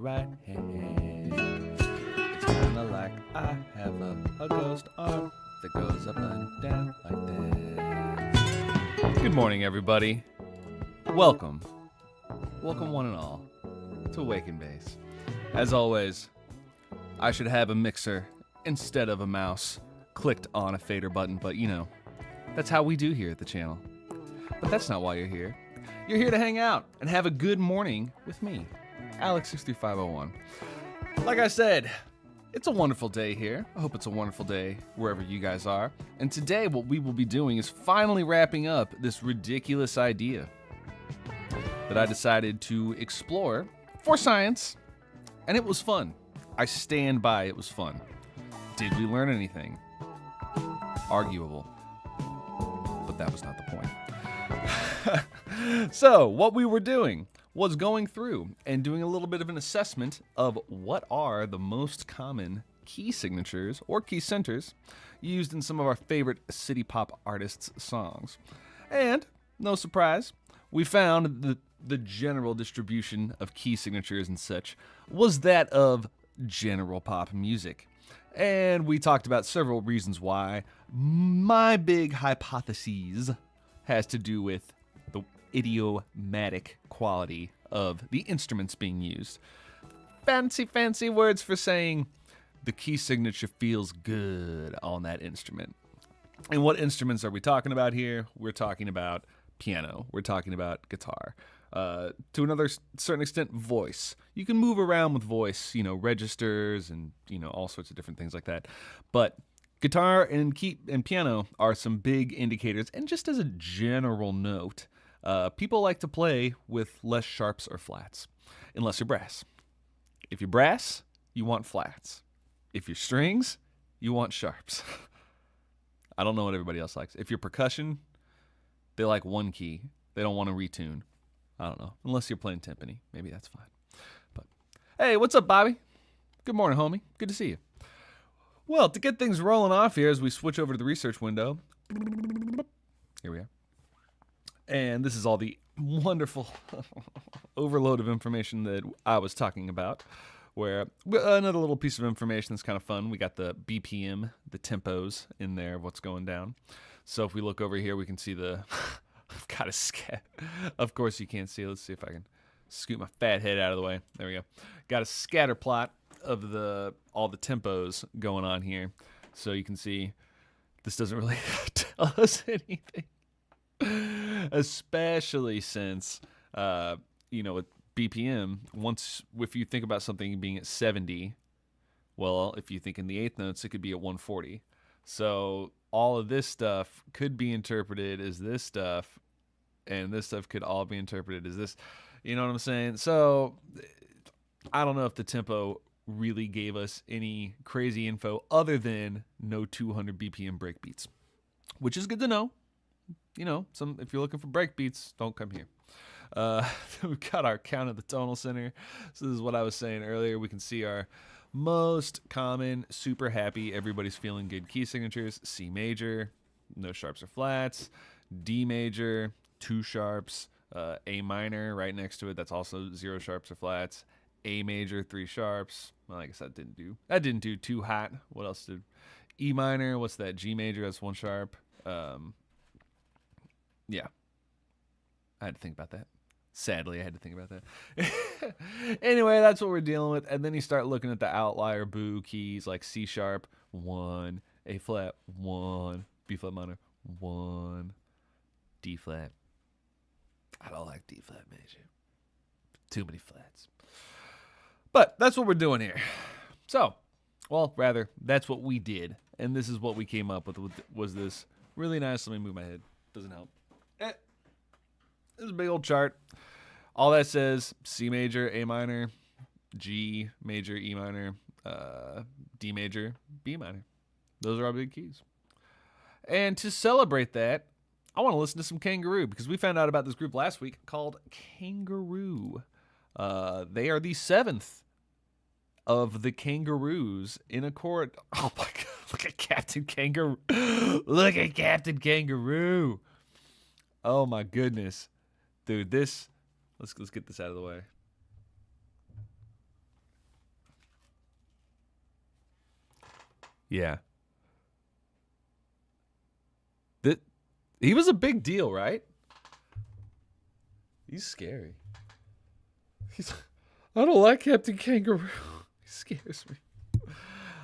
right hand. It's kinda like I have a ghost arm that goes up and down like this. Good morning, everybody. Welcome one and all, to Wake and Base. As always, I should have a mixer instead of a mouse clicked on a fader button, but you know, that's how we do here at the channel. But that's not why you're here. You're here to hang out and have a good morning with me, Alex63501. Like I said, it's a wonderful day here. I hope it's a wonderful day wherever you guys are. And today what we will be doing is finally wrapping up this ridiculous idea that I decided to explore for science, and it was fun. I stand by it was fun. Did we learn anything? Arguable. But that was not the point. So, what we were doing was going through and doing a little bit of an assessment of what are the most common key signatures or key centers used in some of our favorite city pop artists' songs. And, no surprise, we found that the general distribution of key signatures and such was that of general pop music. And we talked about several reasons why. My big hypothesis has to do with the idiomatic quality of the instruments being used. Fancy words for saying the key signature feels good on that instrument. And what instruments are we talking about here? We're talking about piano. We're talking about guitar. To another certain extent, voice. You can move around with voice, registers and, all sorts of different things like that. But guitar and piano are some big indicators. And just as a general note, people like to play with less sharps or flats, unless you're brass. If you're brass, you want flats. If you're strings, you want sharps. I don't know what everybody else likes. If you're percussion, they like one key. They don't want to retune. I don't know. Unless you're playing timpani. Maybe that's fine. But hey, what's up, Bobby? Good morning, homie. Good to see you. Well, to get things rolling off here as we switch over to the research window. Here we are. And this is all the wonderful overload of information that I was talking about. Where another little piece of information that's kind of fun. We got the BPM, the tempos in there of what's going down. So if we look over here, we can see the... I've got a scat. Of course you can't see. Let's see if I can scoot my fat head out of the way. There we go. Got a scatter plot of all the tempos going on here. So you can see this doesn't really tell us anything. Especially since, with BPM, if you think about something being at 70, well, if you think in the eighth notes, it could be at 140. So all of this stuff could be interpreted as this stuff, and this stuff could all be interpreted as this. You know what I'm saying? So I don't know if the tempo really gave us any crazy info other than no 200 BPM breakbeats, which is good to know. If you're looking for breakbeats, don't come here. We've got our count at the tonal center. So this is what I was saying earlier. We can see our most common, super happy, everybody's feeling good key signatures. C major, no sharps or flats. D major, 2 sharps. A minor, right next to it, that's also 0 sharps or flats. A major, 3 sharps. Well, I guess that didn't do too hot. What else did? E minor, what's that? G major, that's 1 sharp. Yeah. I had to think about that. Sadly, I had to think about that. Anyway, that's what we're dealing with. And then you start looking at the outlier boo keys like C sharp, 1, A flat, 1, B flat minor, 1, D flat. I don't like D flat major. Too many flats. But that's what we're doing here. So, that's what we did. And this is what we came up with, was this really nice. Let me move my head. Doesn't help. This is a big old chart. All that says C major, A minor, G major, E minor, D major, B minor. Those are our big keys. And to celebrate that, I want to listen to some Kangaroo because we found out about this group last week called Kangaroo. They are the 7th of the Kangaroos in a chord. Oh my God! Look at Captain Kangaroo! Look at Captain Kangaroo! Oh my goodness, dude! Let's get this out of the way. Yeah. He was a big deal, right? He's scary. I don't like Captain Kangaroo. He scares me.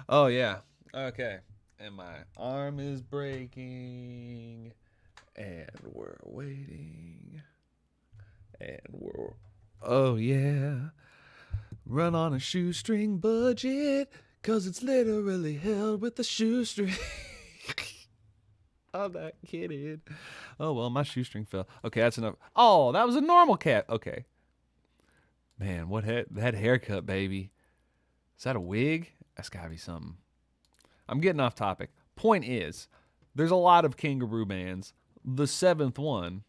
Oh, yeah. Okay. And my arm is breaking. And we're waiting. And we're... Oh, yeah. Run on a shoestring budget, 'cause it's literally held with a shoestring. I'm not kidding. Oh, well, my shoestring fell. Okay, that's enough. Oh, that was a normal cat. Okay. Man, that haircut, baby. Is that a wig? That's gotta be something. I'm getting off topic. Point is, there's a lot of kangaroo bands. The seventh one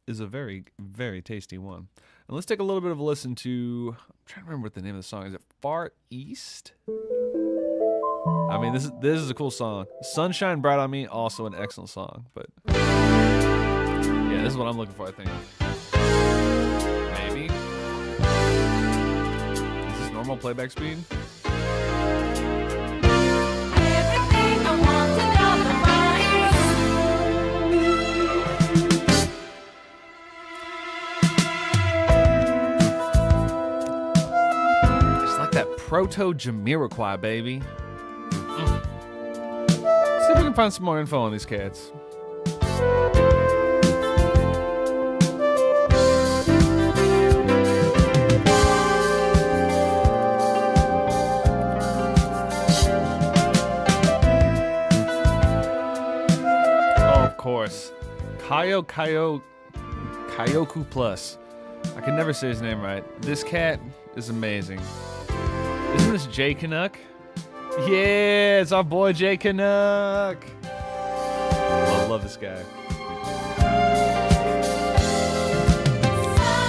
is a very, very tasty one. And let's take a little bit of a listen to... I'm trying to remember what the name of the song is. Is it Far East? I mean, this is a cool song. Sunshine Bright on Me, also an excellent song. But yeah, this is what I'm looking for, I think. Maybe. Is this normal playback speed? Everything I want to know about It's like that proto-Jamiroquai, baby. See if we can find some more info on these cats. Oh, of course. Kyoku Plus. I can never say his name right. This cat is amazing. Isn't this Jay Canuck? Yeah, it's our boy Jay Canuck. Love this guy.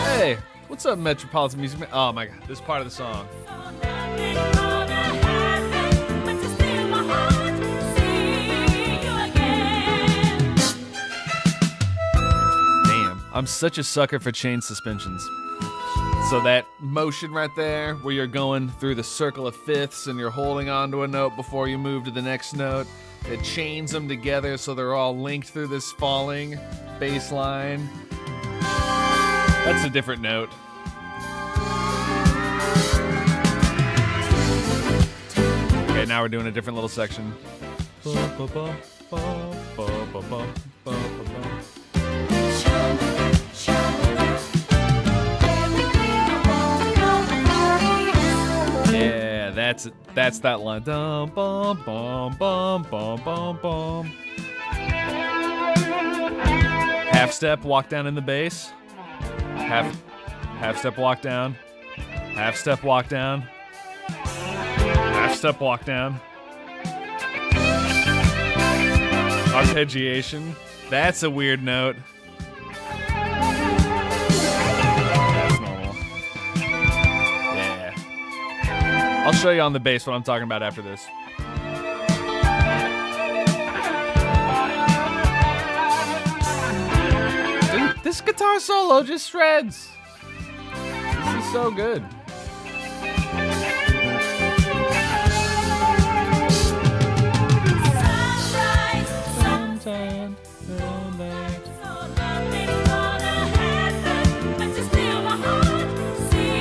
Hey, what's up, Metropolitan Music Man? Oh my god, this part of the song. Damn, I'm such a sucker for chain suspensions. So that motion right there, where you're going through the circle of fifths and you're holding onto a note before you move to the next note, it chains them together so they're all linked through this falling bass line. That's a different note. Okay, now we're doing a different little section. Yeah, that's that line. Dum bum bum bum bum bum bum. Half step, walk down in the bass. Half step, walk down. Half step, walk down. Half step, walk down. Arpeggiation. That's a weird note. That's normal. Yeah. I'll show you on the bass what I'm talking about after this. Dude, this guitar solo just shreds. This is so good.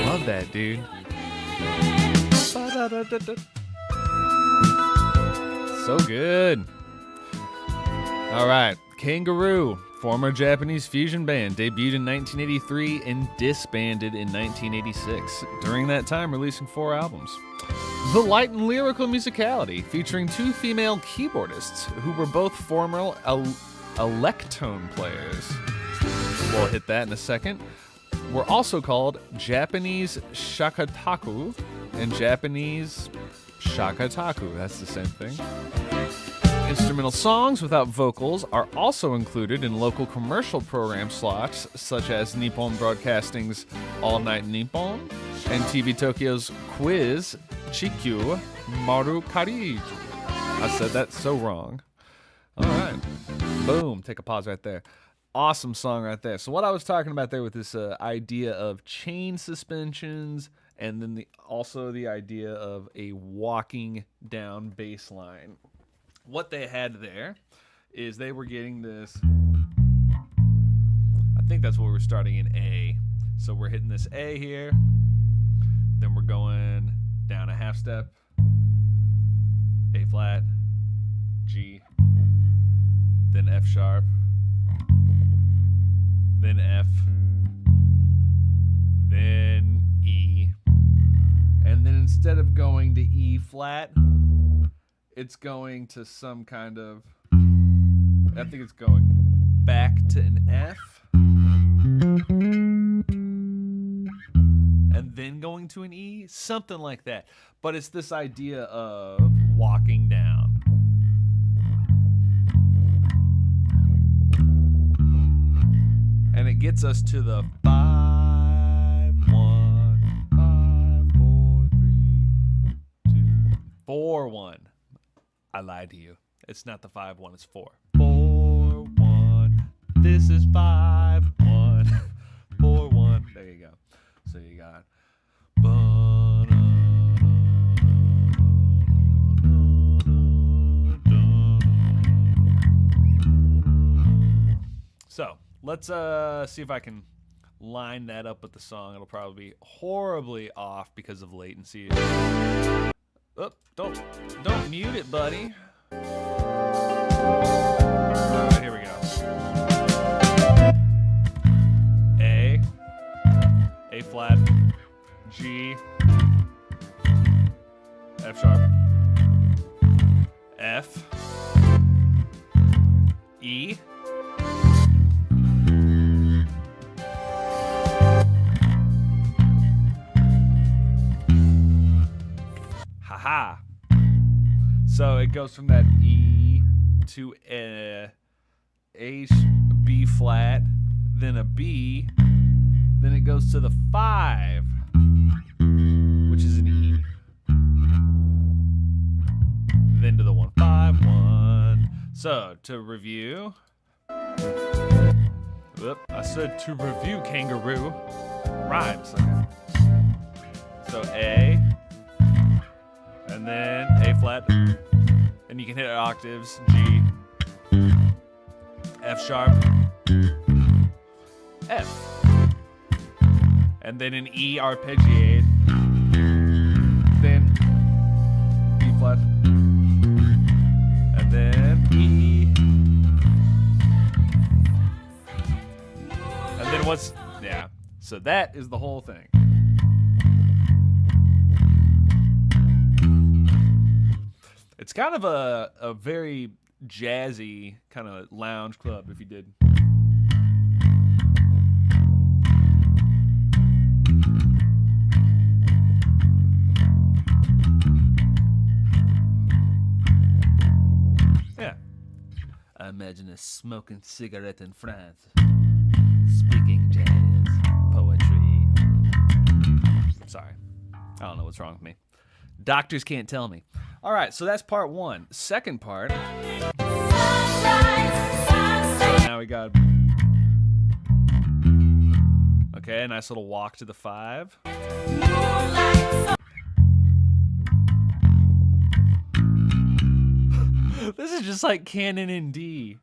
Love that, dude. So good. All right, Kangaroo, former Japanese fusion band, debuted in 1983 and disbanded in 1986. During that time, releasing 4 albums. The light and lyrical musicality, featuring 2 female keyboardists who were both former electone players. We'll hit that in a second. Were also called Japanese Shakataku and Japanese Shakataku. That's the same thing. Instrumental songs without vocals are also included in local commercial program slots, such as Nippon Broadcasting's All Night Nippon and TV Tokyo's Quiz Chikyu Maru Kariju. I said that so wrong. All right. Boom. Take a pause right there. Awesome song right there. So what I was talking about there with this idea of chain suspensions and then also the idea of a walking down bass line. What they had there is they were getting this, I think that's what we're starting in A. So we're hitting this A here, then we're going down a half step, A flat, G, then F sharp, then F, then E, and then instead of going to E flat, it's going to some kind of, I think it's going back to an F, and then going to an E, something like that. But it's this idea of walking down. And it gets us to the 5, 1, 5, 4, 3, 2, 4, 1. I lied to you. It's not the 5, 1, it's 4. 4, 1. This is 5, 1. 4, 1. There you go. So you got. So let's see if I can line that up with the song. It'll probably be horribly off because of latency. Oh, don't mute it, buddy. Alright, here we go. A flat, G, F sharp, F, E, haha. So it goes from that E to a B flat, then a B, then it goes to the 5, which is an E, then to the 1, 5, 1. So to review, whoop, I said to review, kangaroo. Rhymes. Okay. So A, and then A flat, and you can hit octaves, G, F sharp, F, and then an E arpeggiate, then B flat, and then E, and then what's, yeah, so that is the whole thing. It's kind of a very jazzy kind of lounge club if you did. Yeah. I imagine a smoking cigarette in France, speaking jazz, poetry. Sorry. I don't know what's wrong with me. Doctors can't tell me. All right, so that's part 1. Second part. So now we got. Okay, a nice little walk to the 5. This is just like canon in D.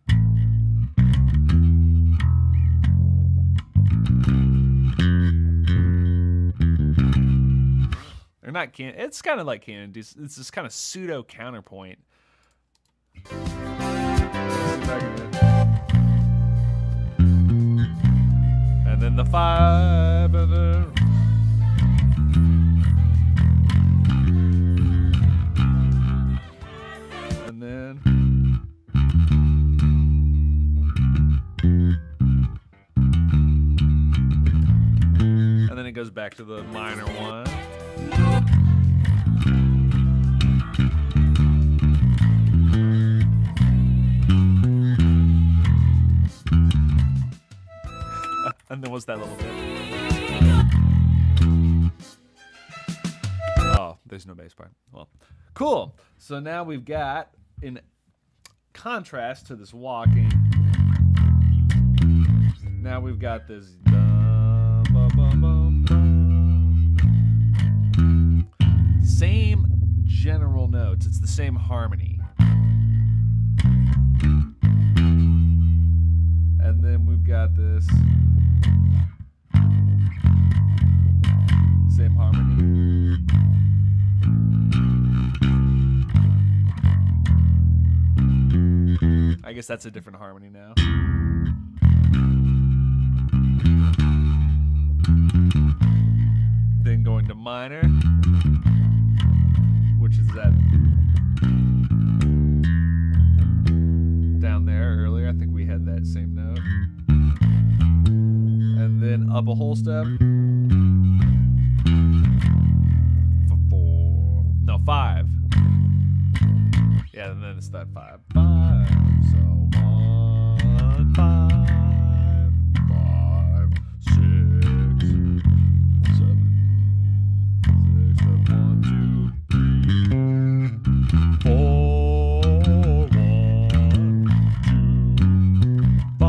Or not canon. It's kind of like canon D. It's this kind of pseudo counterpoint. And then the 5, and then. And then. And then it goes back to the minor 1. And then what's that little bit? Oh, there's no bass part. Well, cool. So now we've got, in contrast to this walking, now we've got this dum, bum, bum, bum, bum. same general notes. It's the same harmony. And then we've got this same harmony. I guess that's a different harmony now. Then going to minor, which is that down there earlier. I think we had that same note. And then up a whole step. No, 5. Yeah, and then it's that 5. 5. So 1, 5, 5, 6, 7, 1, 2, 3, 4, 1, 2, 5.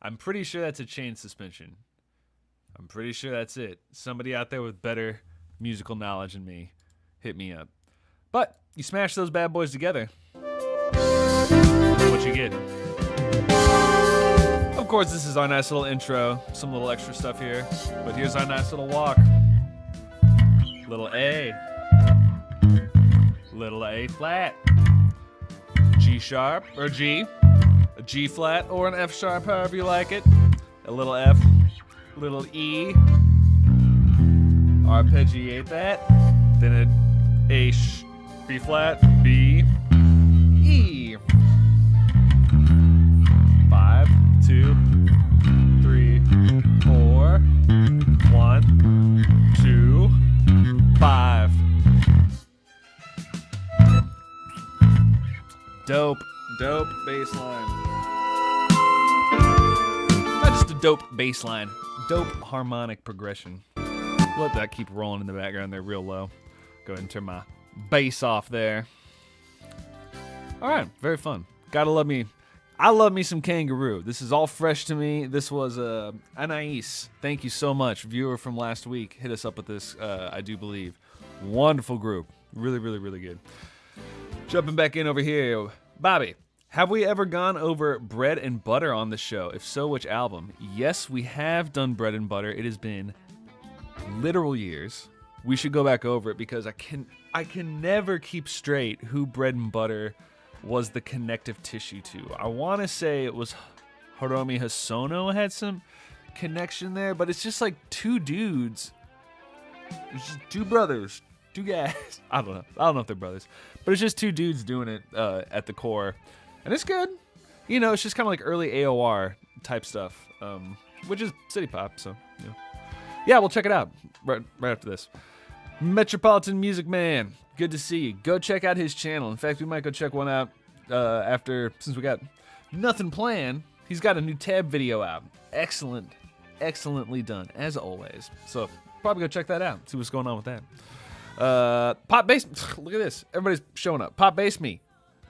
I'm pretty sure that's a chain suspension. I'm pretty sure that's it. Somebody out there with better musical knowledge than me, hit me up. But you smash those bad boys together, what you get. Of course, this is our nice little intro, some little extra stuff here, but here's our nice little walk. Little A, little A flat, G sharp or G, a G flat or an F sharp, however you like it, a little F, little E, arpeggiate that, then a B flat, B, E. 5, 2, 3, 4, 1, 2, 5. Dope bass line. Not just a dope bass line, dope harmonic progression. Let that keep rolling in the background there real low. Go ahead and turn my bass off there. All right, very fun. Gotta love me. I love me some Kangaroo. This is all fresh to me. This was Anais. Thank you so much, viewer from last week. Hit us up with this, I do believe. Wonderful group. Really, really, really good. Jumping back in over here. Bobby, have we ever gone over Bread and Butter on the show? If so, which album? Yes, we have done Bread and Butter. It has been literal years. We should go back over it because I can never keep straight who Bread and Butter was the connective tissue to. I want to say it was Hiromi Hosono had some connection there, but it's just like two dudes. It's just two brothers, two guys. I don't know if they're brothers, but it's just two dudes doing it at the core, and it's good. You know, it's just kind of like early AOR type stuff, which is city pop. So yeah, we'll check it out right after this. Metropolitan Music Man, good to see you. Go check out his channel. In fact, we might go check one out after, since we got nothing planned. He's got a new tab video out. Excellently done, as always. So probably go check that out, see what's going on with that. Pop Bass, look at this. Everybody's showing up. Pop Bass Me,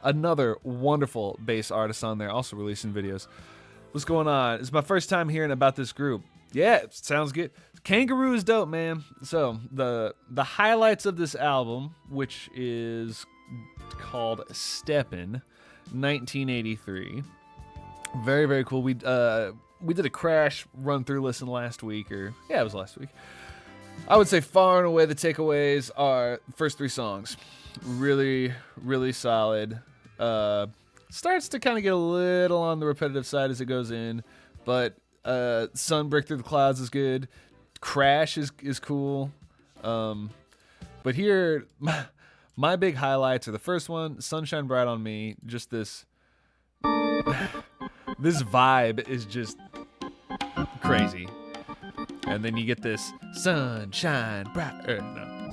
another wonderful bass artist on there, also releasing videos. What's going on? It's my first time hearing about this group. Yeah, it sounds good. Kangaroo is dope, man. So the highlights of this album, which is called Steppin', 1983. Very, very cool. We did a crash run through listen last week, it was last week. I would say far and away the takeaways are the first 3 songs. Really, really solid. Starts to kind of get a little on the repetitive side as it goes in, but Sun Break Through the Clouds is good. Crash is cool. But here, my big highlights are the first one, Sunshine Bright on Me. Just this vibe is just crazy. And then you get this sunshine bright,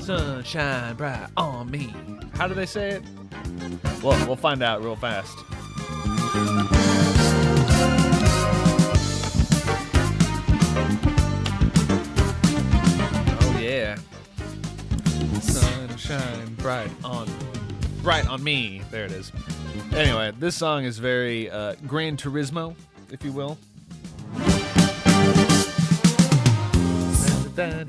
sunshine bright on me. How do they say it? Well, we'll find out real fast. Oh yeah, sunshine bright on me. There it is. Anyway, this song is very Gran Turismo, if you will. Yeah,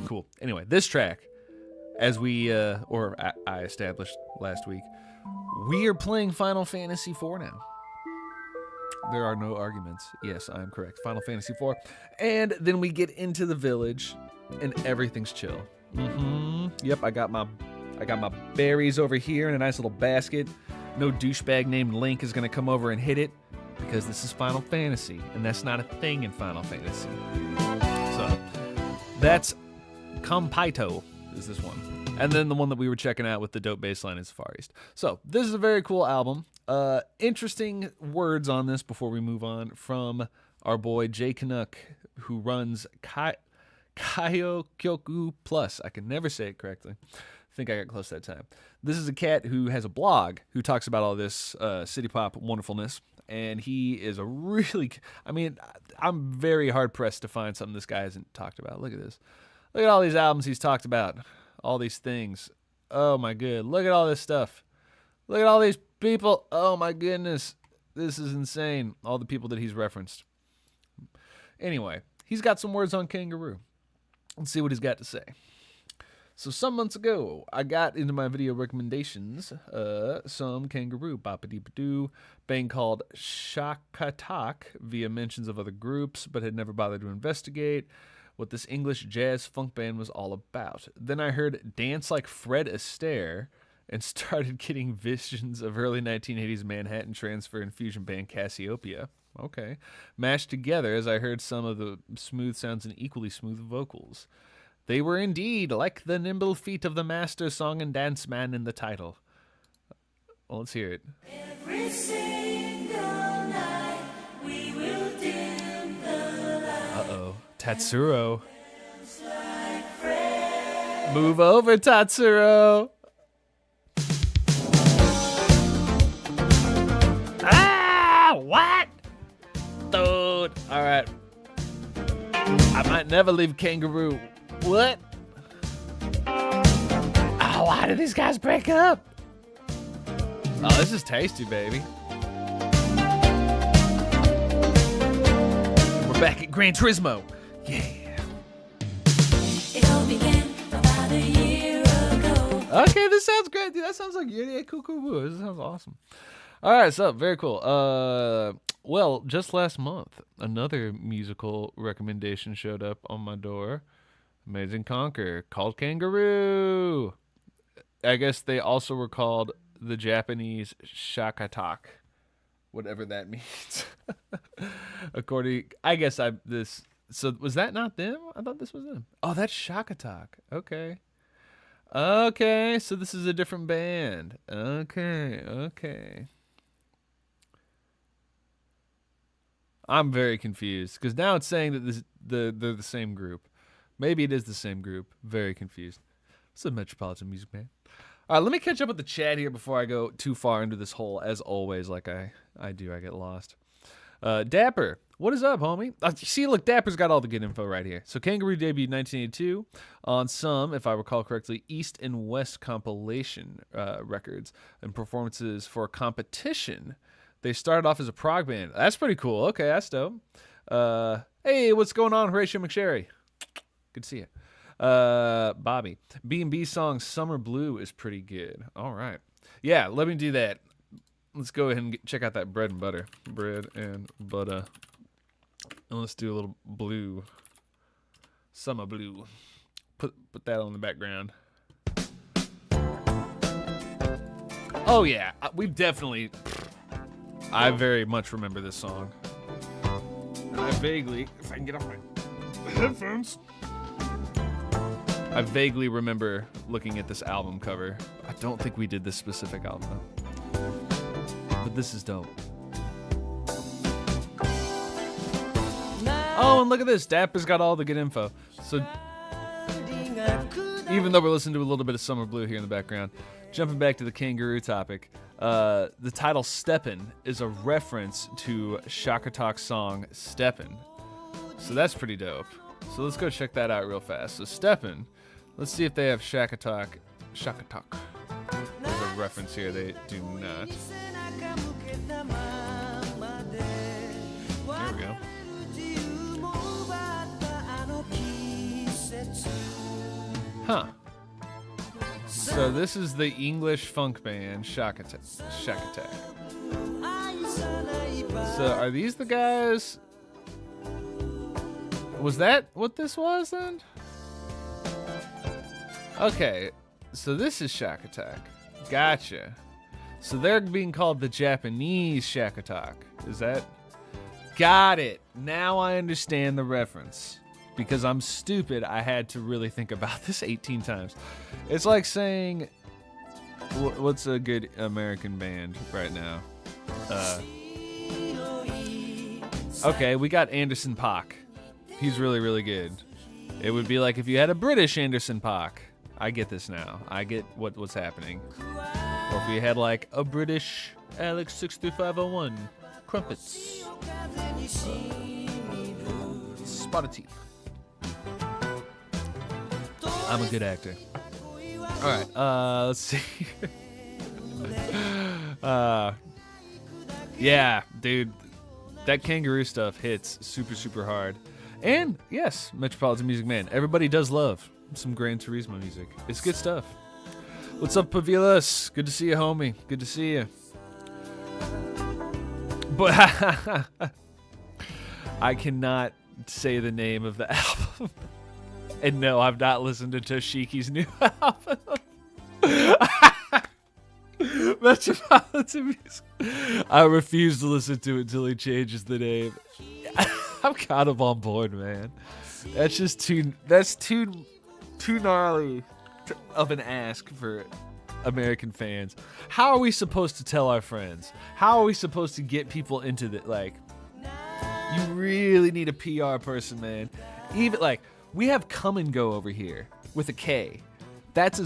cool. Anyway, this track, as we I established last week, we are playing Final Fantasy IV now. There are no arguments. Yes, I am correct. Final Fantasy IV. And then we get into the village, and everything's chill. Yep, I got my berries over here in a nice little basket. No douchebag named Link is gonna come over and hit it, because this is Final Fantasy, and that's not a thing in Final Fantasy. So that's Compito is this one. And then the one that we were checking out with the dope bass line is Far East. So this is a very cool album. Interesting words on this before we move on from our boy Jay Canuck, who runs Kayokyoku Plus. I can never say it correctly. I think I got close that time. This is a cat who has a blog who talks about all this city pop wonderfulness. And he is a really, I mean, I'm very hard pressed to find something this guy hasn't talked about. Look at this. Look at all these albums he's talked about. All these things. Oh my good. Look at all this stuff. Look at all these people. Oh my goodness. This is insane. All the people that he's referenced. Anyway, he's got some words on Kangaroo. Let's see what he's got to say. So some months ago, I got into my video recommendations some Kangaroo Bop-a-dee-ba-doo band called Shakatak via mentions of other groups, but had never bothered to investigate what this English jazz funk band was all about. Then I heard Dance Like Fred Astaire and started getting visions of early 1980s Manhattan transfer and fusion band Cassiopeia. Okay. Mashed together as I heard some of the smooth sounds and equally smooth vocals. They were indeed like the nimble feet of the master song and dance man in the title. Well, let's hear it. Every single night we will dim the light. Uh-oh. Tatsuro. Like Fred. Move over, Tatsuro. Ah! What? Dude. All right. I might never leave Kangaroo. What? Oh, why did these guys break up? Oh, this is tasty, baby. We're back at Gran Turismo. Yeah. It all began about a year ago. Okay, this sounds great, dude. That sounds like yeah, cool. This sounds awesome. All right, so very cool. Well, just last month, another musical recommendation showed up on my door. Amazing Conquer, called Kangaroo. I guess they also were called the Japanese Shakatak, whatever that means. So was that not them? I thought this was them. Oh, that's Shakatak. Okay. Okay, so this is a different band. Okay. I'm very confused because now it's saying that they're the same group. Maybe it is the same group. Very confused. It's a Metropolitan Music Band. All right, let me catch up with the chat here before I go too far into this hole. As always, like I do, I get lost. Dapper, what is up, homie? See, look, Dapper's got all the good info right here. So Kangaroo debuted 1982 on some, if I recall correctly, East and West compilation records and performances for Competition. They started off as a prog band. That's pretty cool. Okay, that's dope. Hey, what's going on, Horatio McSherry? Good to see you. Bobby. B&B song Summer Blue is pretty good. All right. Yeah, let me do that. Let's go ahead and check out that bread and butter. Bread and butter. And let's do a little blue. Summer Blue. Put that on the background. Oh, yeah. We've definitely... I very much remember this song. And I vaguely... If I can get off my headphones... I vaguely remember looking at this album cover. I don't think we did this specific album, though. But this is dope. Oh, and look at this. Dapper's got all the good info. So, even though we're listening to a little bit of Summer Blue here in the background, jumping back to the Kangaroo topic, the title Steppin' is a reference to Shakatak's song Steppin'. So that's pretty dope. So let's go check that out real fast. So Steppin', let's see if they have Shakatak. There's a reference here. They do not. There we go. Huh. So this is the English funk band Shack Attack. So are these the guys? Was that what this was then? Okay, so this is Shack Attack. Gotcha. So they're being called the Japanese Shack Attack. Is that? Got it. Now I understand the reference. Because I'm stupid, I had to really think about this 18 times. It's like saying, what's a good American band right now? Okay, we got Anderson .Paak. He's really, really good. It would be like if you had a British Anderson .Paak. I get this now. I get what's happening. Or if you had like a British Alex 63501. Crumpets. Spotted teeth. I'm a good actor. All right, let's see. Yeah, dude, that kangaroo stuff hits super, super hard. And yes, Metropolitan Music Man. Everybody does love some Gran Turismo music. It's good stuff. What's up, Pavilas? Good to see you, homie. Good to see you. But I cannot say the name of the album. And no, I've not listened to Toshiki's new album. Metropolitan Music. I refuse to listen to it until he changes the name. I'm kind of on board, man. That's just too gnarly of an ask for American fans. How are we supposed to tell our friends? How are we supposed to get people into the, like, you really need a PR person, man. Even like, we have Come and Go over here with a K. That's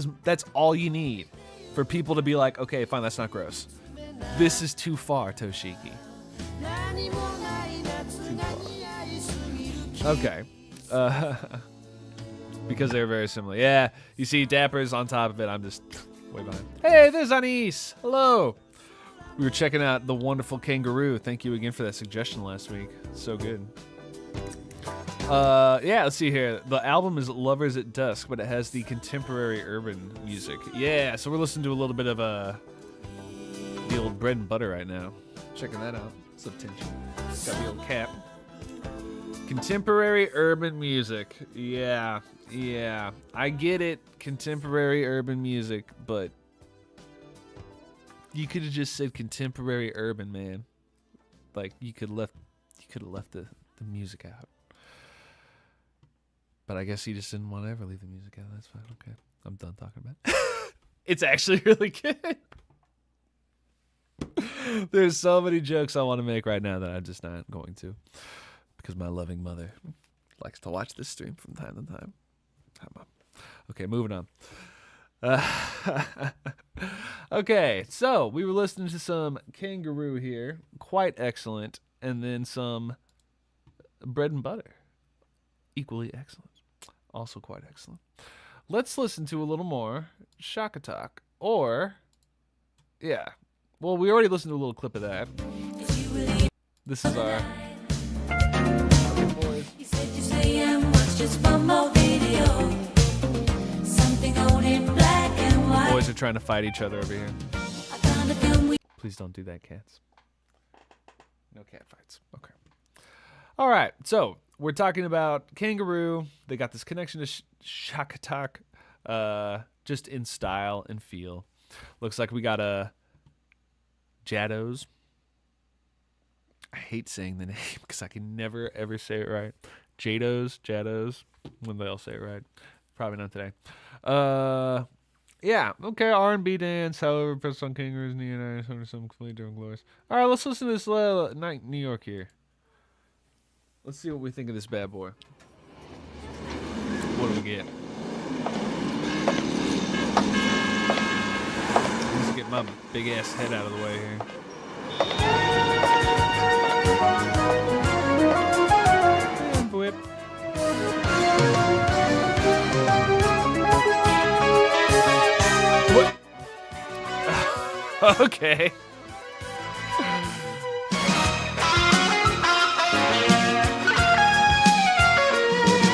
all you need for people to be like, okay, fine, that's not gross. This is too far, Toshiki. Too far. Okay. Because they're very similar. Yeah, you see Dapper's on top of it. I'm just way behind. Hey, there's Anise. Hello. We were checking out the wonderful Kangaroo. Thank you again for that suggestion last week. So good. Yeah, let's see here. The album is Lovers at Dusk, but it has the contemporary urban music. Yeah, so we're listening to a little bit of the old Bread and Butter right now. Checking that out. What's up, Tension? Got the old cap. Contemporary urban music. Yeah. I get it. Contemporary urban music, but you could have just said contemporary urban, man. Like you could have left the music out. But I guess he just didn't want to ever leave the music out. That's fine. Okay. I'm done talking about it. It's actually really good. There's so many jokes I want to make right now that I'm just not going to. Because my loving mother likes to watch this stream from time to time. Okay, moving on. Okay, so we were listening to some Kangaroo here. Quite excellent. And then some Bread and Butter. Equally excellent. Also quite excellent. Let's listen to a little more Shack Attack. Or, yeah. Well, we already listened to a little clip of that. This is our... You said you say and watch just one more video. Something old in black and white. Boys are trying to fight each other over here. I found a film we Please don't do that, cats. No cat fights. Okay. All right. So we're talking about Kangaroo. They got this connection to Shack Attack, just in style and feel. Looks like we got a Jados. I hate saying the name because I can never ever say it right. Jados, when they all say it right. Probably not today. Yeah, okay, R&B dance, however, press on Kangaroos in the United States, some completely different glories. All right, let's listen to this Night in New York here. Let's see what we think of this bad boy. What do we get? Let's get my big ass head out of the way here. And whip. What? Okay.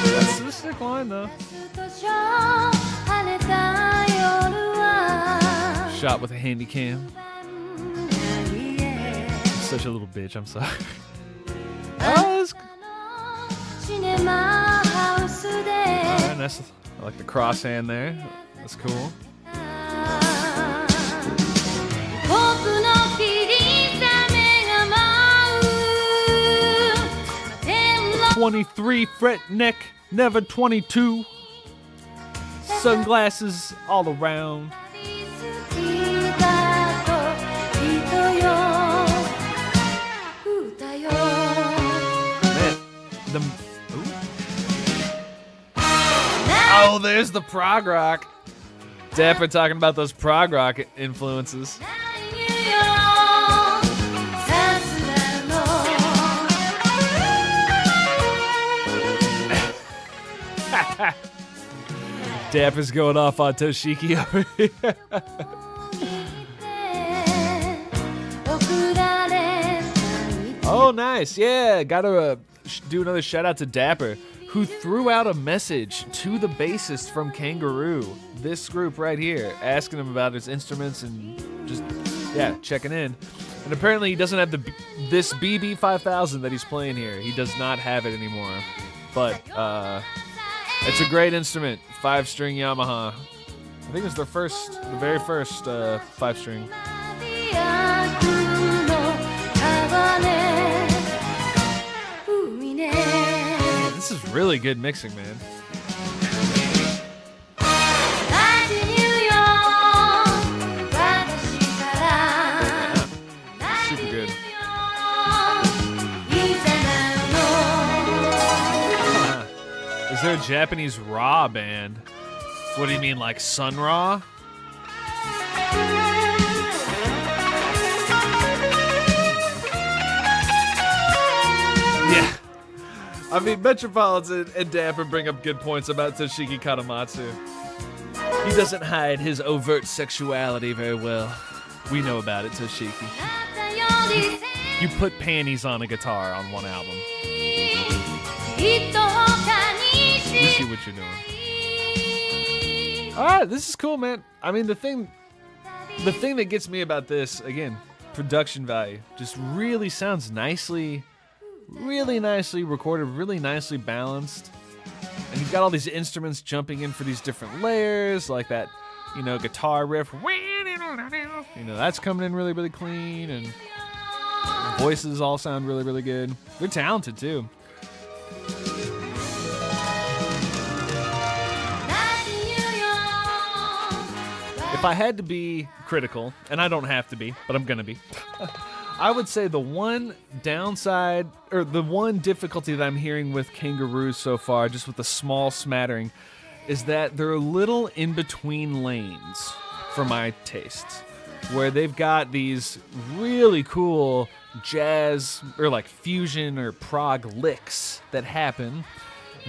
That's the stick one. fine though. 晴れた夜は Shot with a handy cam. Such a little bitch. I'm sorry. Oh, that's alright, nice. I like the cross hand there. That's cool. 僕の霧雨が舞う 23 fret neck, never 22. Sunglasses all around. 好きだと人よ歌よ Man, oh, there's the prog rock. Dapper talking about those prog rock influences. ないよさすがの Dapper's going off on Toshiki over here. 送られた Oh, nice. Yeah, gotta do another shout out to Dapper, who threw out a message to the bassist from Kangaroo, this group right here, asking him about his instruments and just, yeah, checking in. And apparently he doesn't have this BB5000 that he's playing here. He does not have it anymore. But it's a great instrument, 5-string Yamaha. I think it was the very first 5-string. 海ね This is really good mixing, man. 味言うよ私から Super good. いざな Is there a Japanese Raw band? What do you mean, like Sun Ra? Yeah. I mean, Metropolitan and Dapper bring up good points about Toshiki Katamatsu. He doesn't hide his overt sexuality very well. We know about it, Toshiki. たより You put panties on a guitar on one album. 人他に We し see what you're doing. All right, this is cool, man. I mean, the thing that gets me about this, again, production value, just really sounds really nicely recorded, really nicely balanced. And you've got all these instruments jumping in for these different layers, like that, guitar riff. That's coming in really, really clean, and the voices all sound really, really good. They're talented, too. If I had to be critical, and I don't have to be, but I'm gonna be, I would say the one downside, or the one difficulty that I'm hearing with Kangaroos so far, just with a small smattering, is that they're a little in between lanes for my tastes, where they've got these really cool jazz, or like fusion or prog licks that happen.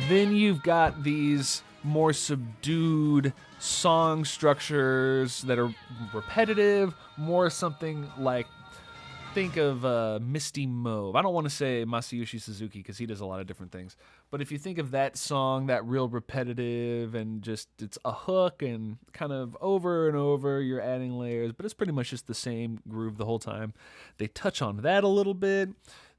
Then you've got these more subdued song structures that are repetitive, more something like, think of Misty Mauve. I don't want to say Masayoshi Suzuki because he does a lot of different things, but if you think of that song, that real repetitive and just it's a hook and kind of over and over, you're adding layers, but it's pretty much just the same groove the whole time. They touch on that a little bit.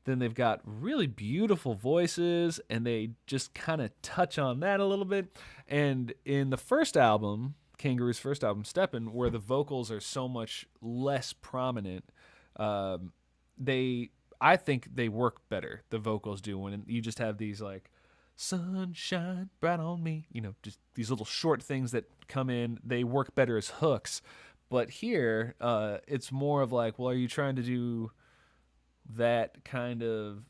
Then they've got really beautiful voices, and they just kind of touch on that a little bit. And in the first album, Kangaroo's first album, Steppin', where the vocals are so much less prominent, I think they work better. The vocals do when you just have these like sunshine bright on me, just these little short things that come in. They work better as hooks. But here, it's more of like, well, are you trying to do that kind of,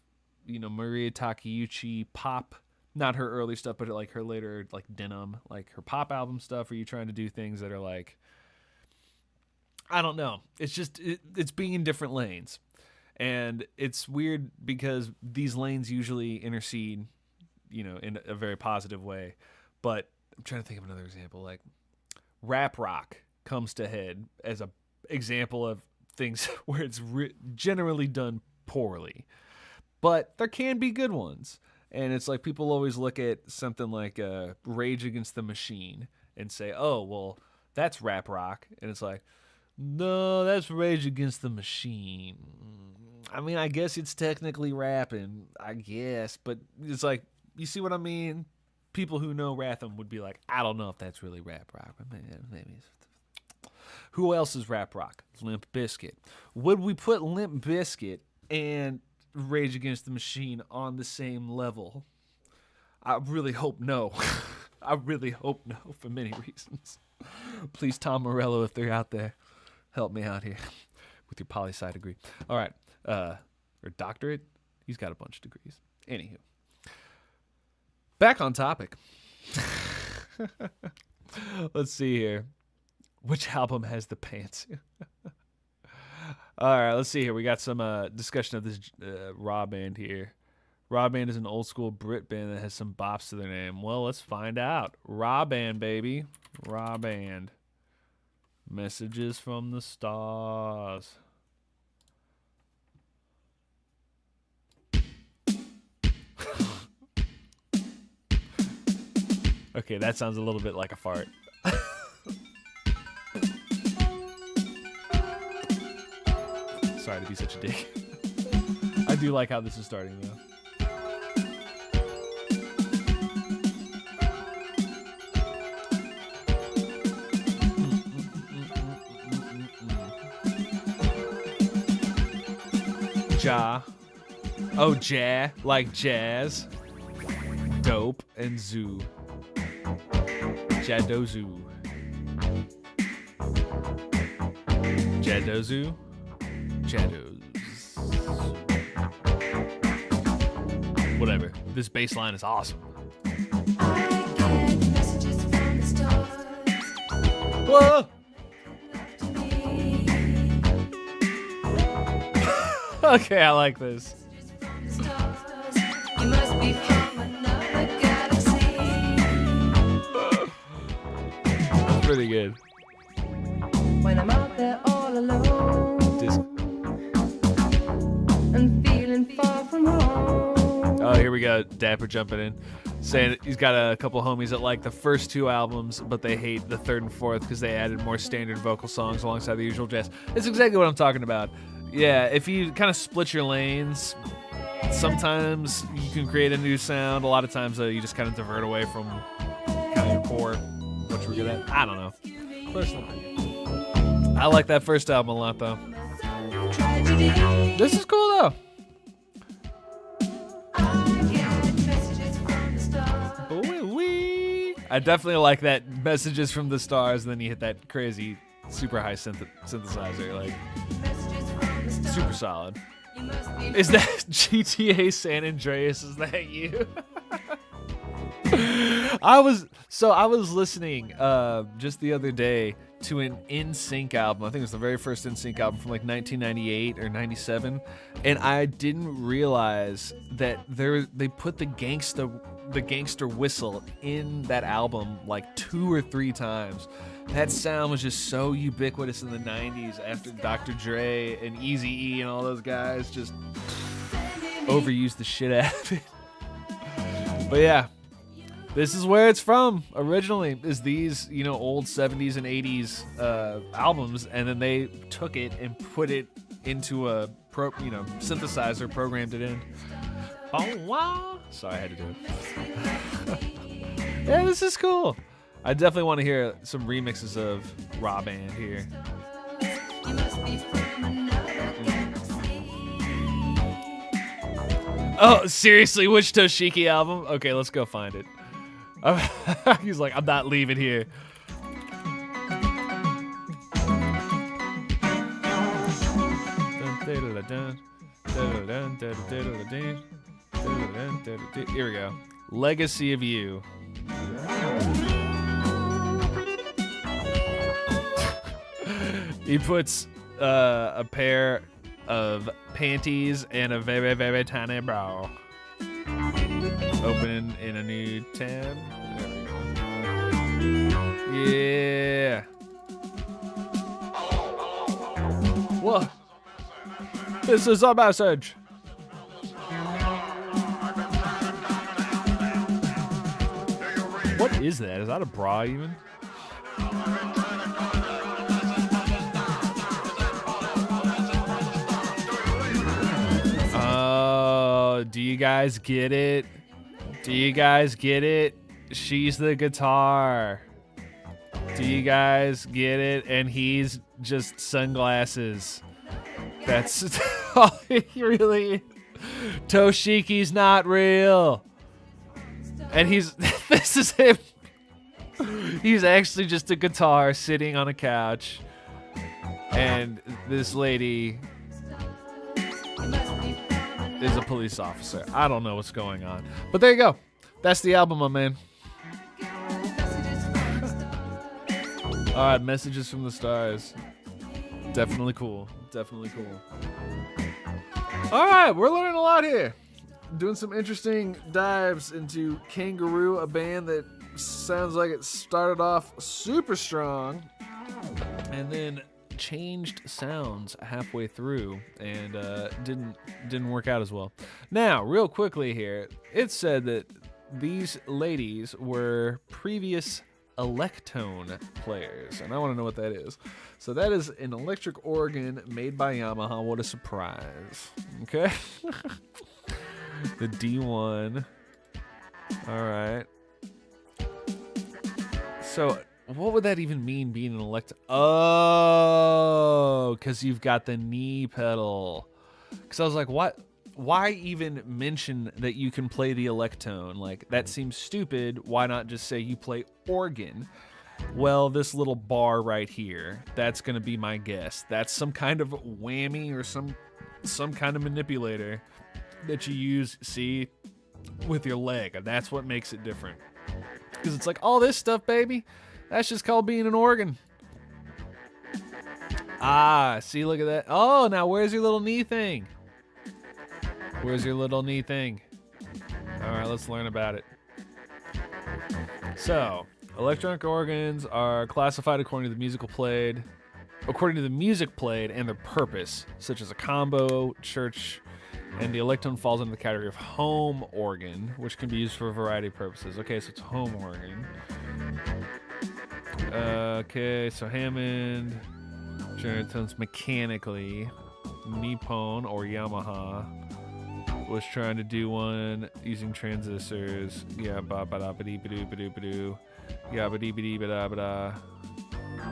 Maria Takeuchi pop, not her early stuff, but like her later, like Denim, like her pop album stuff? Are you trying to do things that are like, I don't know. It's just, it's being in different lanes. And it's weird because these lanes usually intercede, in a very positive way. But I'm trying to think of another example, like rap rock comes to head as a example of things where it's generally done poorly, but there can be good ones. And it's like people always look at something like Rage Against the Machine and say, oh, well, that's rap rock. And it's like, no, that's Rage Against the Machine. I mean, I guess it's technically rapping, I guess. But it's like, you see what I mean? People who know Ratham would be like, I don't know if that's really rap rock. Maybe. Who else is rap rock? Limp Bizkit. Would we put Limp Bizkit and Rage Against the Machine on the same level? I really hope no. I really hope no for many reasons. Please, Tom Morello, if they're out there, help me out here with your poli-sci degree. All right. Or doctorate. He's got a bunch of degrees. Anywho. Back on topic. Let's see here. Which album has the pants? All right, let's see here. We got some discussion of this Raw Band here. Raw Band is an old school Brit band that has some bops to their name. Well, let's find out. Raw Band, baby. Raw Band. Messages from the Stars. Okay, that sounds a little bit like a fart. Sorry to be such a dick. I do like how this is starting, though. Ja. Oh, ja. Like jazz. Dope. And zoo. Jadozu. Jadozu? Jados. Whatever. This bass line is awesome. I get messages from the stars Whoa! to me. Okay, I like this. From the stars, you must be from another galaxy. That's pretty good. When I'm out there all alone Dis- and feeling far from home. Oh, here we go. Dapper jumping in. Saying he's got a couple homies that like the first two albums, but they hate the third and fourth because they added more standard vocal songs alongside the usual jazz. It's exactly what I'm talking about. Yeah, if you kind of split your lanes, sometimes you can create a new sound. A lot of times you just kind of divert away from kind of your core, what you're good at. I don't know. Personally, I like that first album a lot, though. Tragedy. This is cool, though. I get messages from the stars. Wee. I definitely like that messages from the stars, and then you hit that crazy, super high synthesizer, like Messages from the stars. super solid. You must be Is that GTA San Andreas? Is that you? I was listening just the other day to an NSYNC album. I think it was the very first NSYNC album from like 1998 or 97, and I didn't realize that they put the gangster whistle in that album like 2 or 3 times. That sound was just so ubiquitous in the 90s after Dr. Dre and Eazy-E and all those guys just overused the shit out of it. But yeah, this is where it's from originally, is these, old 70s and 80s albums, and then they took it and put it into a synthesizer, programmed it in. Oh wow! Sorry, I had to do it. Yeah, this is cool. I definitely want to hear some remixes of Raw Band here. You must be from another galaxy. Oh, seriously? Which Toshiki album? Okay, let's go find it. He's like, I'm not leaving here. Here we go. Legacy of You. He puts a pair of panties and a very, very tiny bra. Open in a new tab. There we go. Yeah. What? This is a message. is that? Is that a bra even? Oh, do you guys get it? Do you guys get it? She's the guitar. Do you guys get it? And he's just sunglasses. That's all he really. Toshiki's not real. And he's this is him. He's actually just a guitar sitting on a couch. And this lady is a police officer. I don't know what's going on. But there you go. That's the album, my man. All right, Messages from the Stars. Definitely cool. Definitely cool. All right, we're learning a lot here. Doing some interesting dives into Kangaroo, a band that sounds like it started off super strong and then changed sounds halfway through and didn't work out as well. Now, real quickly here, it said that these ladies were previous Electone players, and I want to know what that is. So that is an electric organ made by Yamaha. What a surprise. Okay. The D1. All right. So what would that even mean, being an Oh, because you've got the knee pedal. Because I was like, what? Why even mention that you can play the Electone? Like, that seems stupid. Why not just say you play organ? Well, this little bar right here, that's going to be my guess. That's some kind of whammy or some kind of manipulator that you use, see, with your leg. And that's what makes it different. Because it's like, all this stuff, baby, that's just called being an organ. Ah, see, look at that. Oh, now where's your little knee thing? Where's your little knee thing? All right, let's learn about it. So, electronic organs are classified according to the music played and their purpose, such as a combo, church, and the Electone falls into the category of home organ, which can be used for a variety of purposes. Okay, so it's home organ. Okay, so Hammond generates tones mechanically. Nippon or Yamaha was trying to do one using transistors. Yeah, ba ba da ba dee ba doo ba doo ba doo. Yeah, ba dee ba dee ba da ba da.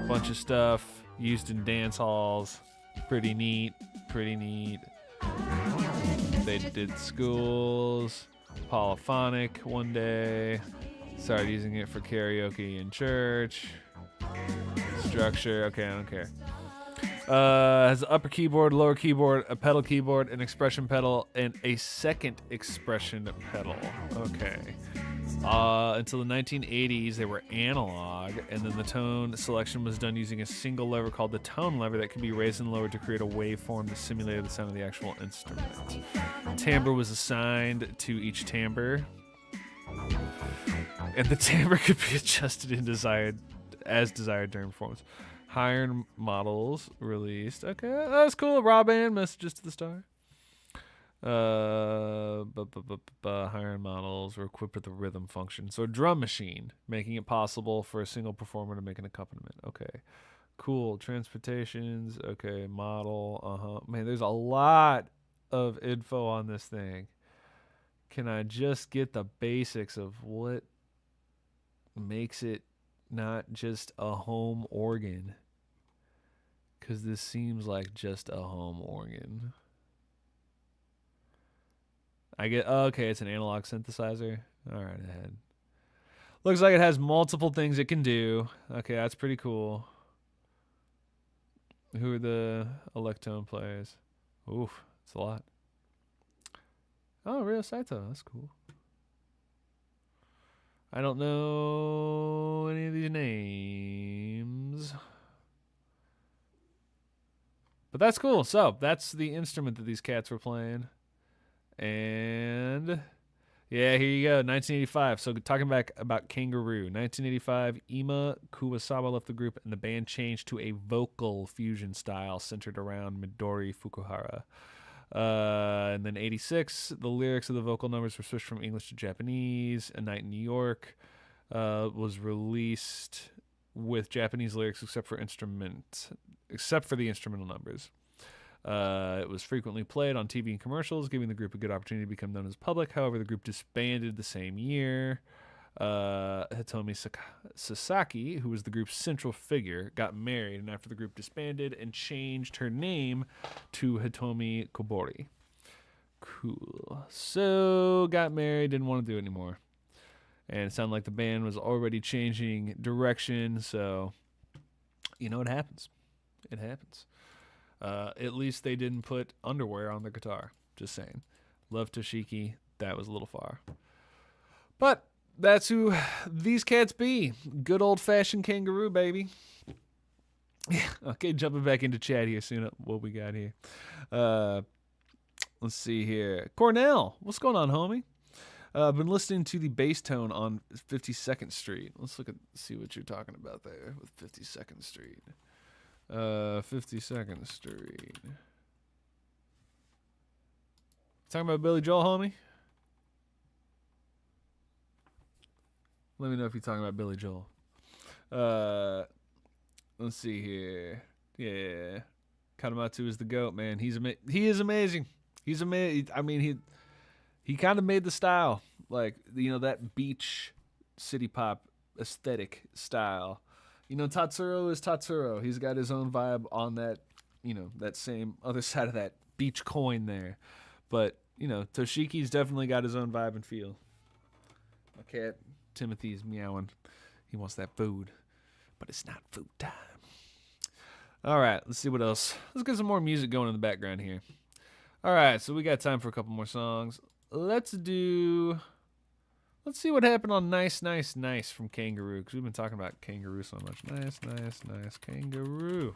Bunch of stuff used in dance halls. Pretty neat. Pretty neat. They did schools. Polyphonic one day. Started using it for karaoke in church. Structure. Okay, I don't care. Has an upper keyboard, lower keyboard, a pedal keyboard, an expression pedal, and a second expression pedal. Okay. Until the 1980s, they were analog, and then the tone selection was done using a single lever called the tone lever that could be raised and lowered to create a waveform that simulated the sound of the actual instrument. Timbre was assigned to each timbre, and the timbre could be adjusted as desired during performance. Higher models released. Okay, that's cool. Raw band, Messages to the Star. Higher models were equipped with a rhythm function. So a drum machine, making it possible for a single performer to make an accompaniment. Okay, cool. Transportations. Okay, model. Man, there's a lot of info on this thing. Can I just get the basics of what makes it not just a home organ? Because this seems like just a home organ. I get, okay, it's an analog synthesizer. All right, ahead. Looks like it has multiple things it can do. Okay, that's pretty cool. Who are the Electone players? Oof, that's a lot. Oh, Ryo Saito, that's cool. I don't know any of these names. But that's cool. So, that's the instrument that these cats were playing. And yeah, here you go, 1985. So talking back about Kangaroo. 1985, Ima Kuwasawa left the group and the band changed to a vocal fusion style centered around Midori Fukuhara. And then 86, the lyrics of the vocal numbers were switched from English to Japanese. A Night in New York. Was released with Japanese lyrics except for the instrumental numbers. It was frequently played on TV and commercials, giving the group a good opportunity to become known as public. However, the group disbanded the same year. Hitomi Sasaki, who was the group's central figure, got married, and after the group disbanded and changed her name to Hitomi Kobori. Cool. So, got married, didn't want to do it anymore. And it sounded like the band was already changing direction, so, you know, it happens. It happens. At least they didn't put underwear on their guitar. Just saying. Love Toshiki. That was a little far. But that's who these cats be. Good old-fashioned kangaroo, baby. Yeah. Okay, jumping back into chat here soon. What we got here. Let's see here. Cornell, what's going on, homie? I've been listening to the bass tone on 52nd Street. Let's see what you're talking about there with 52nd Street. 52nd Street. Talking about Billy Joel, homie? Let me know if you're talking about Billy Joel. Let's see here. Yeah. Kanematsu is the GOAT, man. He is amazing. He's amazing. I mean, he kind of made the style. Like, you know, that beach city pop aesthetic style. You know, Tatsuro is Tatsuro. He's got his own vibe on that, you know, that same other side of that beach coin there. But, you know, Toshiki's definitely got his own vibe and feel. My cat, Timothy's meowing. He wants that food. But it's not food time. All right, let's see what else. Let's get some more music going in the background here. All right, so we got time for a couple more songs. Let's see what happened on Nice, Nice, Nice from Kangaroo, because we've been talking about Kangaroo so much. Nice, Nice, Nice, Kangaroo.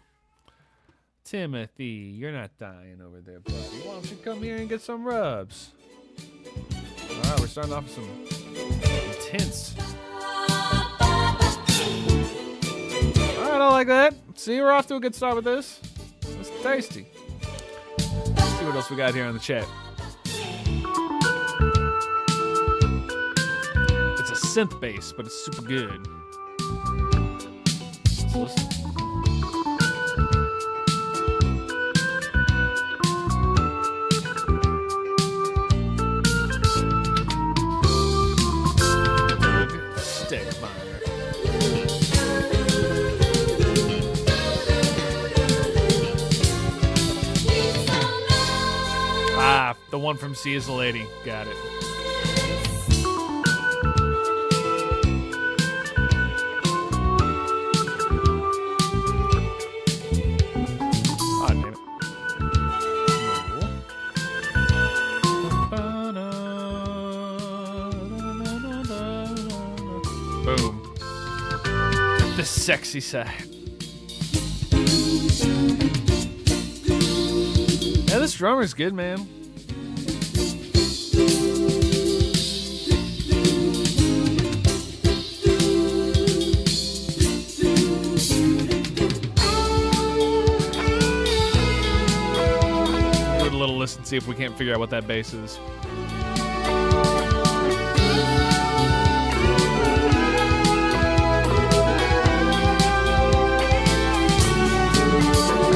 Timothy, you're not dying over there, buddy. Why don't you come here and get some rubs? All right, we're starting off with some intense. All right, I like that. See, we're off to a good start with this. It's tasty. Let's see what else we got here on the chat. It's a synth bass, but it's super good. Let's listen. Doug Stegmeyer. Ah, the one from C is the Lady. Got it. Ah, damn it. Boom. The sexy side. Yeah, this drummer's good, man. Give it a little listen, see if we can't figure out what that bass is.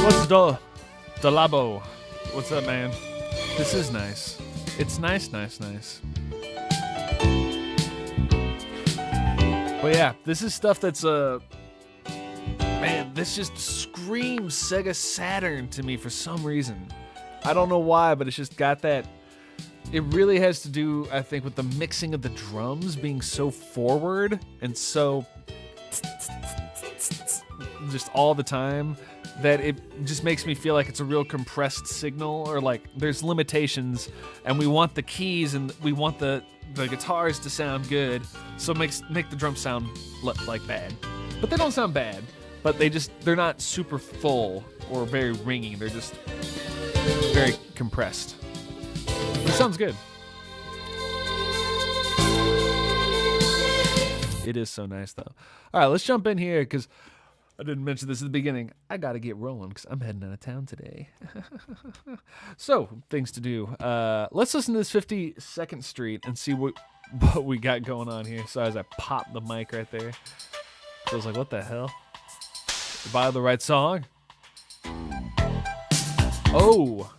What's Dolabo? What's up, man? This is nice. It's nice, nice, nice. But yeah, this is stuff that's man, this just screams Sega Saturn to me for some reason. I don't know why, but it's just got that. It really has to do, I think, with the mixing of the drums being so forward and so just all the time, that it just makes me feel like it's a real compressed signal, or like there's limitations and we want the keys and we want the guitars to sound good, so make the drums sound like bad. But they don't sound bad, but they're not super full or very ringing. They're just very compressed. It sounds good. It is so nice though. All right, let's jump in here because I didn't mention this at the beginning. I got to get rolling because I'm heading out of town today. So, things to do. Let's listen to this 52nd Street and see what we got going on here. So as I pop the mic right there, I was like, what the hell? Buy the right song? Oh,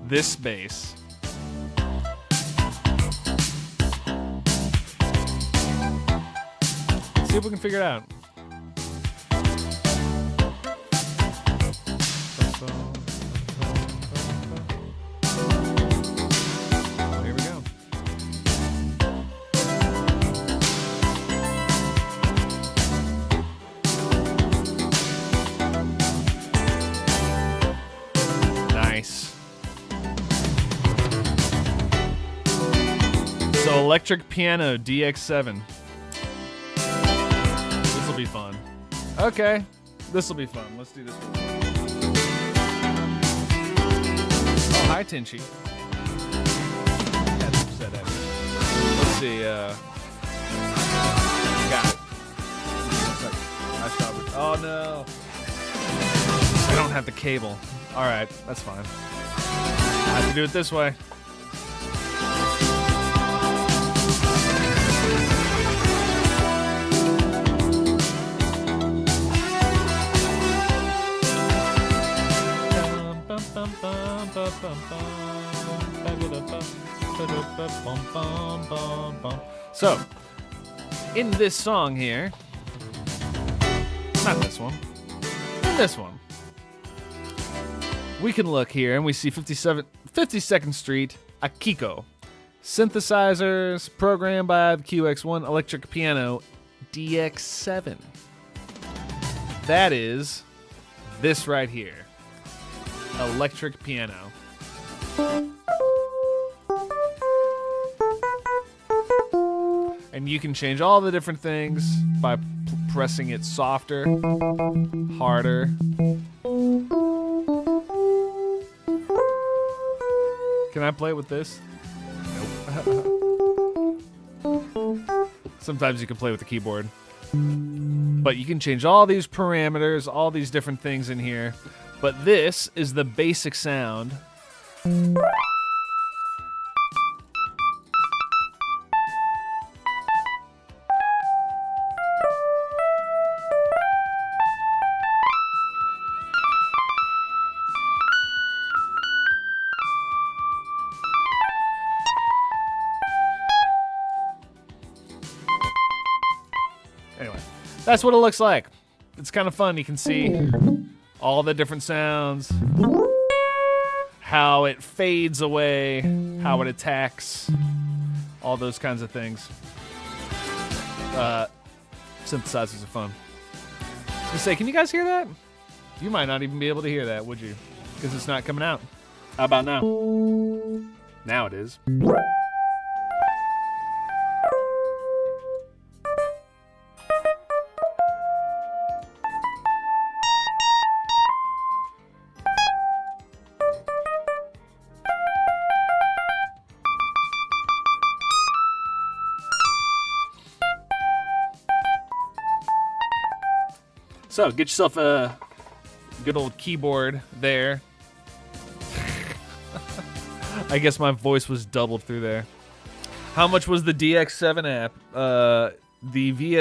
this bass. Let's see if we can figure it out. Here we go. Nice. So electric piano DX7. This will be fun. Okay, this will be fun. Let's do this one. Oh, hi, Tinchy. That's upset at me. Let's see. Got it. Oh no. I don't have the cable. All right, that's fine. I have to do it this way. So, in this song here, not this one, in this one, we can look here and we see 52nd Street Akiko. Synthesizers programmed by the QX1 electric piano DX7. That is this right here. Electric piano. And you can change all the different things by pressing it softer, harder. Can I play it with this? Nope. Sometimes you can play with the keyboard. But you can change all these parameters, all these different things in here. But this is the basic sound. Anyway, that's what it looks like. It's kind of fun. You can see all the different sounds, how it fades away, how it attacks, all those kinds of things. Synthesizers are fun. I was gonna say, can you guys hear that? You might not even be able to hear that, would you? Because it's not coming out. How about now? Now it is. So, get yourself a good old keyboard there. I guess my voice was doubled through there. How much was the DX7 app?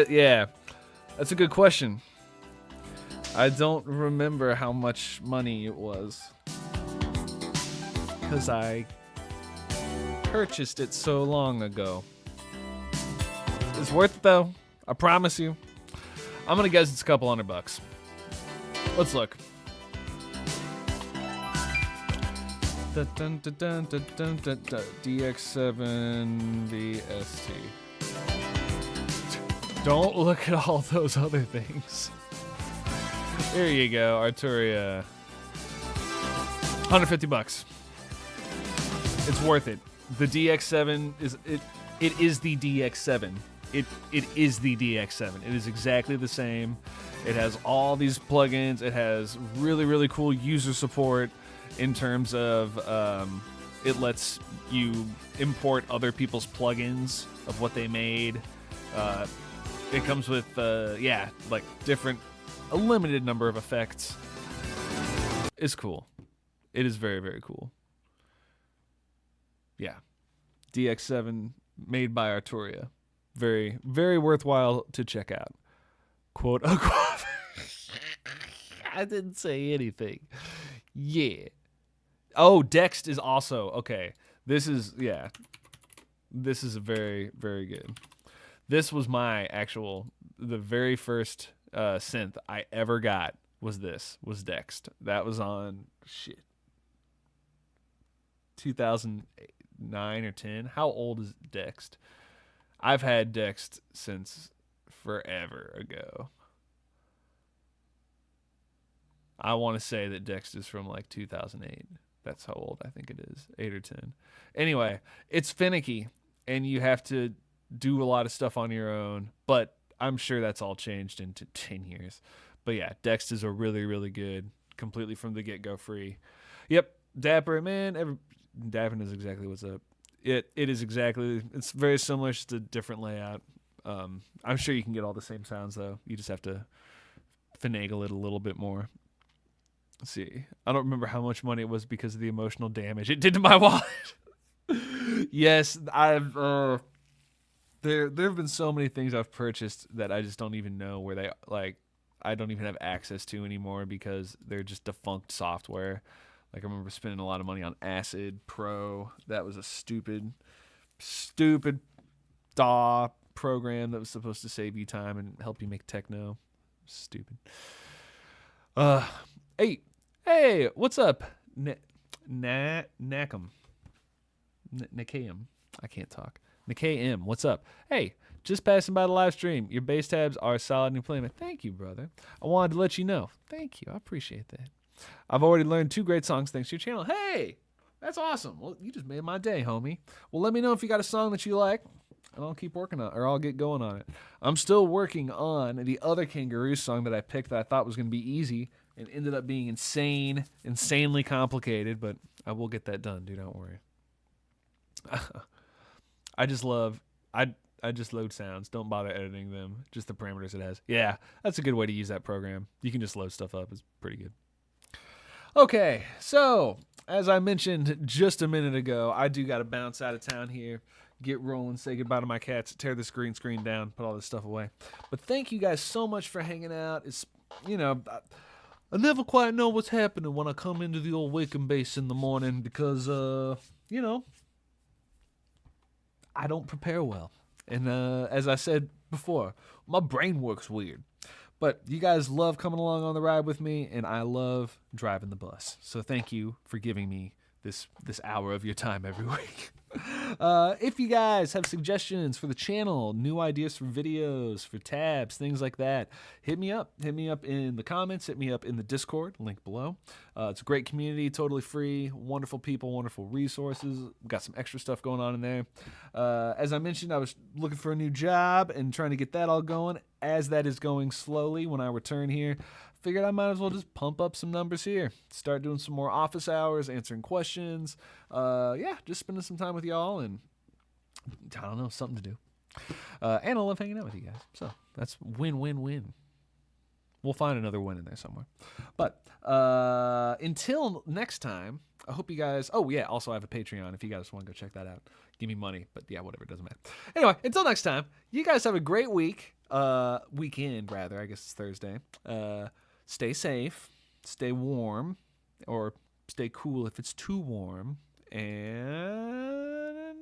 Yeah, that's a good question. I don't remember how much money it was, because I purchased it so long ago. It's worth it though, I promise you. I'm gonna guess it's a couple $100. Let's look. DX7 VST. Don't look at all those other things. Here you go, Arturia. $150. It's worth it. The DX7 is it is the DX7. It is the DX7. It is exactly the same. It has all these plugins. It has really, really cool user support in terms of it lets you import other people's plugins of what they made. It comes with, like different, a limited number of effects. It's cool. It is very, very cool. Yeah. DX7 made by Arturia. Very, very worthwhile to check out. Quote unquote. I didn't say anything. Yeah. Oh, Dext is also okay. This is a very, very good. This was the very first synth I ever got was Dext. That was on 2009 or 10. How old is Dext? I've had Dext since forever ago. I want to say that Dext is from like 2008. That's how old I think it is, 8 or 10. Anyway, it's finicky, and you have to do a lot of stuff on your own, but I'm sure that's all changed into 10 years. But yeah, Dext is a really, really good, completely from the get-go free. Yep, Dapper, man, Dapper knows exactly what's up. It's very similar, just a different layout. I'm sure you can get all the same sounds, though. You just have to finagle it a little bit more. Let's see. I don't remember how much money it was because of the emotional damage it did to my wallet. Yes, I've there have been so many things I've purchased that I just don't even know where they I don't even have access to anymore because they're just defunct software. Like I remember spending a lot of money on Acid Pro. That was a stupid DAW program that was supposed to save you time and help you make techno. Stupid. Hey, what's up? Nakam. I can't talk. Nikkei what's up? Hey, just passing by the live stream. Your bass tabs are solid in employment. Thank you, brother. I wanted to let you know. Thank you. I appreciate that. I've already learned 2 great songs thanks to your channel. Hey, that's awesome. Well, you just made my day, homie. Well, let me know if you got a song that you like, and I'll keep working on it, or I'll get going on it. I'm still working on the other Kangaroo song that I picked that I thought was going to be easy and ended up being insanely complicated, but I will get that done, dude. Don't worry. I just load sounds. Don't bother editing them. Just the parameters it has. Yeah, that's a good way to use that program. You can just load stuff up. It's pretty good. Okay, so as I mentioned just a minute ago, I do got to bounce out of town here, get rolling, say goodbye to my cats, tear this green screen down, put all this stuff away. But thank you guys so much for hanging out. It's, I never quite know what's happening when I come into the old wake and base in the morning because, I don't prepare well. And as I said before, my brain works weird. But you guys love coming along on the ride with me, and I love driving the bus. So thank you for giving me this hour of your time every week. If you guys have suggestions for the channel, new ideas for videos, for tabs, things like that, hit me up. Hit me up in the comments. Hit me up in the Discord, link below. It's a great community, totally free, wonderful people, wonderful resources. We've got some extra stuff going on in there. As I mentioned, I was looking for a new job and trying to get that all going. As that is going slowly when I return here, figured I might as well just pump up some numbers here. Start doing some more office hours, answering questions. Just spending some time with y'all and, I don't know, something to do. And I love hanging out with you guys. So that's win-win-win. We'll find another win in there somewhere. But until next time, I hope you guys... Oh, yeah, also I have a Patreon if you guys want to go check that out. Give me money, but yeah, whatever, it doesn't matter. Anyway, until next time, you guys have a great week. Weekend, rather. I guess it's Thursday. Stay safe. Stay warm. Or stay cool if it's too warm. And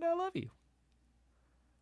I love you.